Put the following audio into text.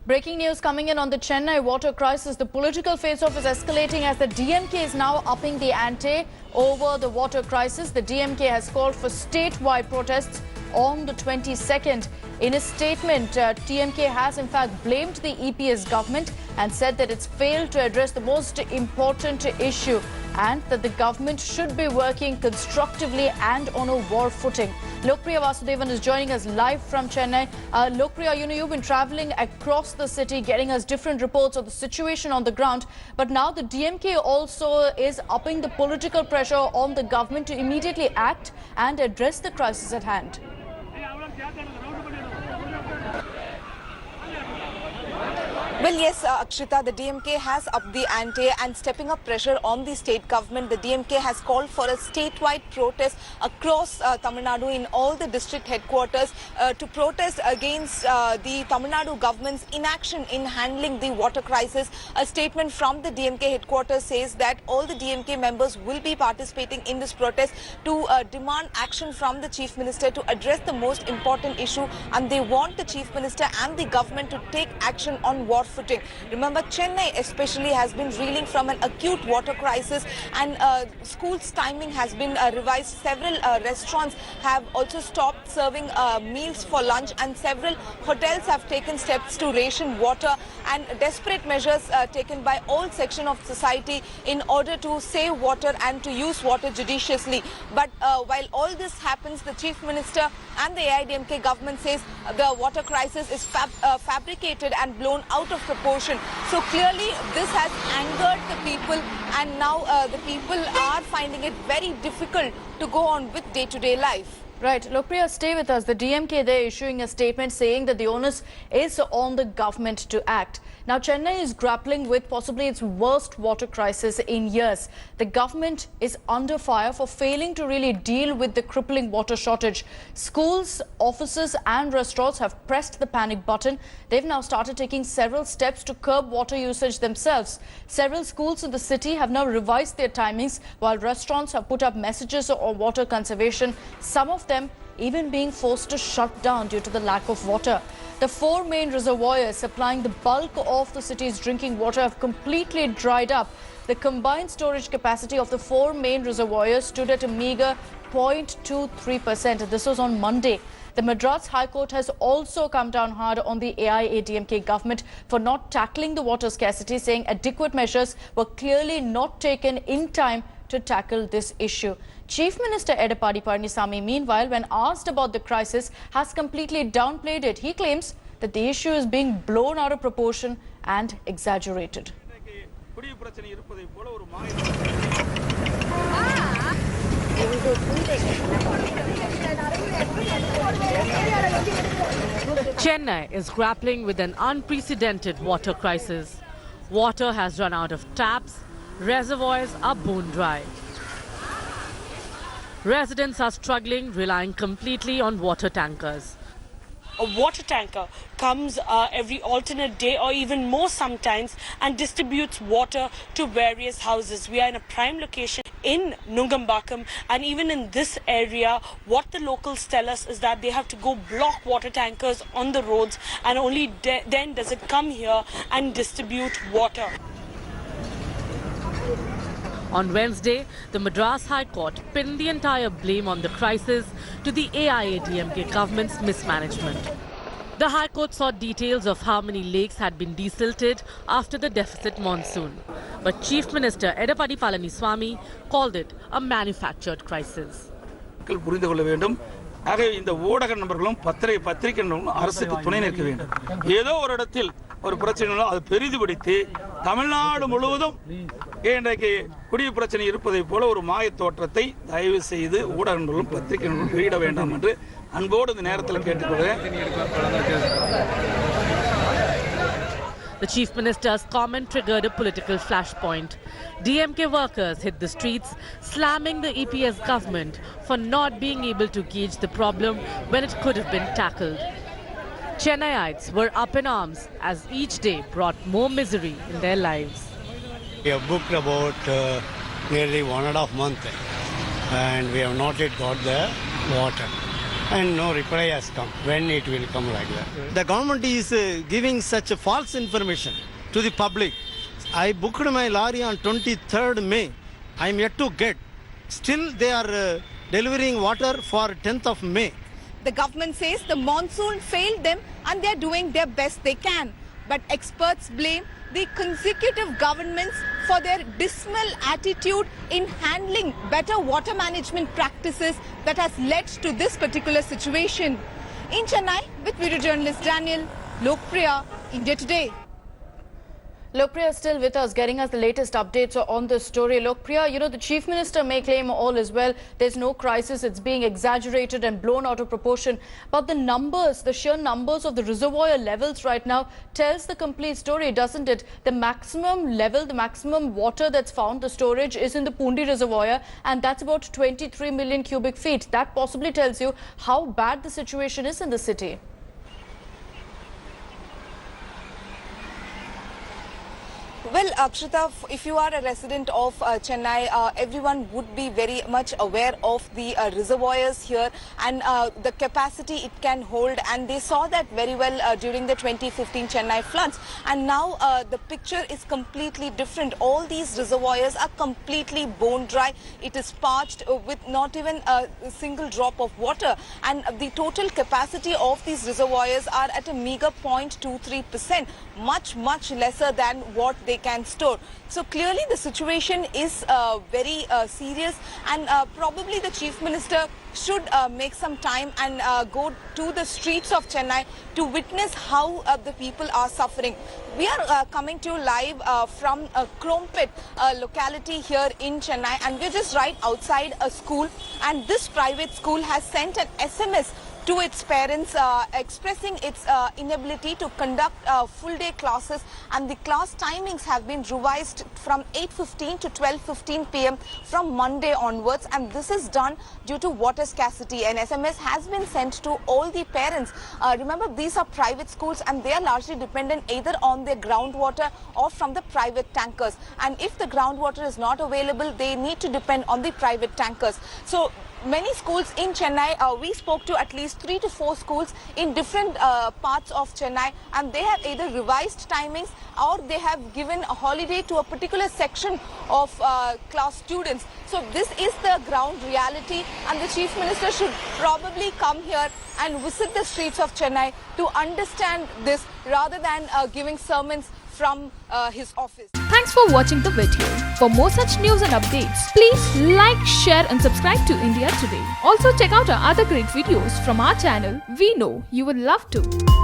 Breaking news coming in on the Chennai water crisis. The political face-off is escalating as the DMK is now upping the ante over the water crisis. The DMK has called for statewide protests on the 22nd. In a statement, DMK has in fact blamed the EPS government and said that it's failed to address the most important issue and that the government should be working constructively and on a war footing. Lokpriya Vasudevan is joining us live from Chennai. Lokpriya, you've been travelling across the city, getting us different reports of the situation on the ground. But now the DMK also is upping the political pressure on the government to immediately act and address the crisis at hand. Well, yes, Akshita, the DMK has upped the ante and stepping up pressure on the state government. The DMK has called for a statewide protest across Tamil Nadu in all the district headquarters to protest against the Tamil Nadu government's inaction in handling the water crisis. A statement from the DMK headquarters says that all the DMK members will be participating in this protest to demand action from the Chief Minister to address the most important issue, and they want the Chief Minister and the government to take action on war footing. Remember, Chennai especially has been reeling from an acute water crisis, and schools' timing has been revised. Several restaurants have also stopped serving meals for lunch, and several hotels have taken steps to ration water, and desperate measures taken by all sections of society in order to save water and to use water judiciously. But while all this happens, the Chief Minister and the AIDMK government says the water crisis is fabricated and blown out of proportion. So clearly this has angered the people, and now the people are finding it very difficult to go on with day-to-day life. Right, Lokpriya, stay with us. The DMK there issuing a statement saying that the onus is on the government to act. Now, Chennai is grappling with possibly its worst water crisis in years. The government is under fire for failing to really deal with the crippling water shortage. Schools, offices and restaurants have pressed the panic button. They've now started taking several steps to curb water usage themselves. Several schools in the city have now revised their timings, while restaurants have put up messages on water conservation. Some of them even being forced to shut down due to the lack of water. The four main reservoirs supplying the bulk of the city's drinking water have completely dried up. The combined storage capacity of the four main reservoirs stood at a meager 0.23%. This was on Monday. The Madras High Court has also come down hard on the AIADMK government for not tackling the water scarcity, saying adequate measures were clearly not taken in time to tackle this issue. Chief Minister Edapadi Palaniswamy, meanwhile, when asked about the crisis, has completely downplayed it. He claims that the issue is being blown out of proportion and exaggerated. Chennai is grappling with an unprecedented water crisis. Water has run out of taps, reservoirs are bone dry. Residents are struggling, relying completely on water tankers. A water tanker comes every alternate day or even more sometimes and distributes water to various houses. We are in a prime location in Nungambakam, and even in this area, what the locals tell us is that they have to go block water tankers on the roads, and only then does it come here and distribute water. On Wednesday, the Madras High Court pinned the entire blame on the crisis to the AIADMK government's mismanagement. The High Court sought details of how many lakes had been desilted after the deficit monsoon. But Chief Minister Edapadi Palaniswamy called it a manufactured crisis. இந்த ஊடக நண்பர்களும் பத்திரிகை நண்பர்களும் அரசுக்கு துணை நிற்க வேண்டும். ஏதோ ஒரு இடத்தில் ஒரு பிரச்சனை அது பெரிதுபடுத்தி தமிழ்நாடு முழுவதும் இன்றைக்கு குடிநீர் பிரச்சனை இருப்பதை போல ஒரு மாய தோற்றத்தை தயவு செய்து ஊடக நண்பர்களும் பத்திரிகை நண்பர்களும் வெளியிட வேண்டாம் என்று அன்போடு இந்த நேரத்தில் கேட்டுக்கொள்கிறேன். The Chief Minister's comment triggered a political flashpoint. DMK workers hit the streets, slamming the EPS government for not being able to gauge the problem when it could have been tackled. Chennaiites were up in arms as each day brought more misery in their lives. We have booked about nearly 1.5 months and we have not yet got the water. and no reply has come. When it will come like that? The government is giving such a false information to the public. I booked my lorry on 23rd May. I am yet to get. Still they are delivering water for 10th of May. The government says the monsoon failed them and they are doing their best they can. But experts blame the consecutive governments for their dismal attitude in handling better water management practices that has led to this particular situation. In Chennai, with video journalist Daniel, Lokpriya, India Today. Lokpriya is still with us, getting us the latest updates on this story. Lokpriya, the Chief Minister may claim all is well. There's no crisis. It's being exaggerated and blown out of proportion. But the numbers, the sheer numbers of the reservoir levels right now tells the complete story, doesn't it? The maximum level, the maximum water that's found, the storage is in the Pundi Reservoir, and that's about 23 million cubic feet. That possibly tells you how bad the situation is in the city. Well, Akshita, if you are a resident of Chennai, everyone would be very much aware of the reservoirs here and the capacity it can hold. And they saw that very well during the 2015 Chennai floods. And now the picture is completely different. All these reservoirs are completely bone dry. It is parched with not even a single drop of water. And the total capacity of these reservoirs are at a meager 0.23%, much lesser than what they can store. So clearly the situation is very serious, and probably the Chief Minister should make some time and go to the streets of Chennai to witness how the people are suffering. We are coming to you live from Krompet, a locality here in Chennai, and we're just right outside a school, and this private school has sent an SMS to its parents expressing its inability to conduct full day classes, and the class timings have been revised from 8:15 to 12:15 p.m. from Monday onwards, and this is done due to water scarcity. An SMS has been sent to all the parents. Remember, these are private schools and they are largely dependent either on their groundwater or from the private tankers, and if the groundwater is not available, they need to depend on the private tankers. So many schools in Chennai, we spoke to at least 3 to 4 schools in different parts of Chennai, and they have either revised timings or they have given a holiday to a particular section of class students. So this is the ground reality, and the Chief Minister should probably come here and visit the streets of Chennai to understand this rather than giving sermons from his office. Thanks for watching the video. For more such news and updates, please like, share and subscribe to India Today. Also check out our other great videos from our channel. We know you would love to.